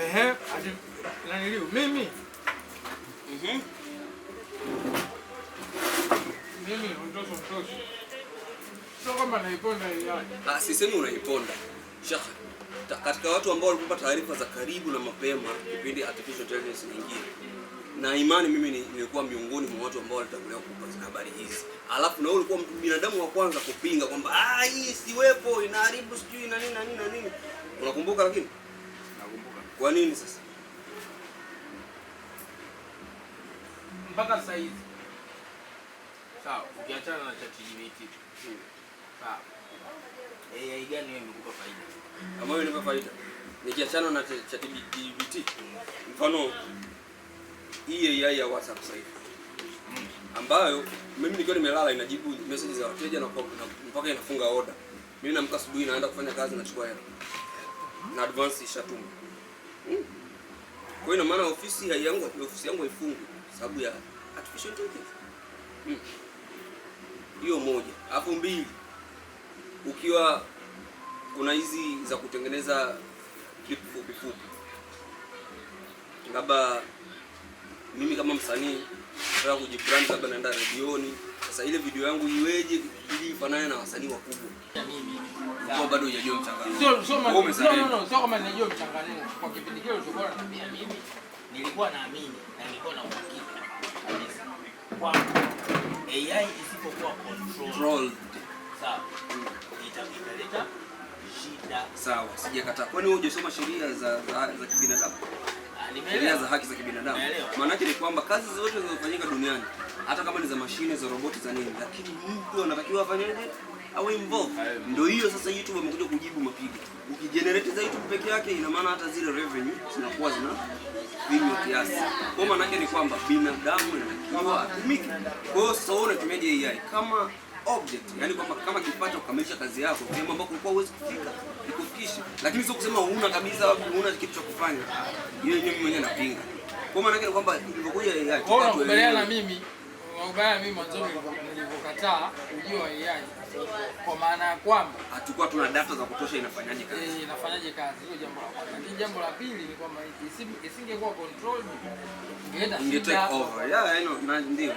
ati naniliu mimi. Mimi mtoto. Sio kama naiponda AI. Sisemi unaiponda. Shaka. Katika watu ambao walikupa taarifa za karibu na mapema kipindi artificial intelligence nyingine. Na imani mimi nilikuwa miongoni mwa watu ambao walitangulia kukupa habari hizi. Alafu na wewe ulikuwa binadamu wa kwanza kupinga kwamba hii siwepo, inaharibu sijui na nini. Unakumbuka lakini? Nakumbuka. Kwa nini sasa? Mpaka sasa hivi. Sawa, ukiachana na ChatGPT. Sawa. AI gani wewe imekupa faida? Kama wewe unipa faida. Nikiachana na ChatGPT. Mfano hii AI ya WhatsApp sasa hivi. Ambayo mimi nikiwa nimelala inajibu message za wateja na mpaka inafunga order. Mimi naamka asubuhi naenda kufanya kazi nachukua hela. Na advance ishatuma. Kwa hiyo maana ofisi yangu haifungwi sababu ya artificial intelligence. Hiyo moja. Hapo mbili. Ukiwa kuna hizi za kutengeneza clip fupi. Labda mimi kama msanii nataka kujibrand, labda naenda redioni. Sasa ile video yangu iweje ili ifanane na wasanii wakubwa? Kwa bado hujajua mchanganyiko. Sio kama ninajua mchanganyiko. Kwa kipindi kile ulikuwa unaniambia mimi nilikuwa naamini na nilikuwa na uhakika kabisa kwa AI isipokuwa controlled. Sawa. Italeta shida. Sawa, sijakataa. Kwani wewe hujasoma sheria za kibinadamu? Sheria za haki za kibinadamu. Maana yake ni kwamba kazi zote zinazofanyika duniani, hata kama ni za mashine, za roboti, za nini, lakini mtu anatakiwa afanyeje? Awe involved. Ndio hiyo sasa YouTube amekuja kujibu mapigo. Ukigenerate za YouTube peke yake, ina maana hata zile revenue zinakuwa zina vinyo kiasi. Kwa maana yake ni kwamba binadamu anatakiwa atumike. Kwa hiyo sasa wewe unatumiaje AI kama object, yani kwamba kama kifaa cha kukamilisha kazi yako, sehemu ambako ulikuwa huwezi kufika, ikufikishe. Lakini sio kusema huna kabisa, huna kitu cha kufanya. Yeye yenyewe mwenyewe anapinga. Kwa maana yake ni kwamba ilipokuja AI, unakubaliana na mimi, mwanzo nilipokataa ujio wa AI. Kwa maana ya kwamba hatakuwa tuna data za kutosha inafanyaje kazi. Inafanyaje kazi, hiyo jambo la kwanza. Lakini jambo la pili ni kwamba isingekuwa controlled, inge take over. Yeah, I know, ndio.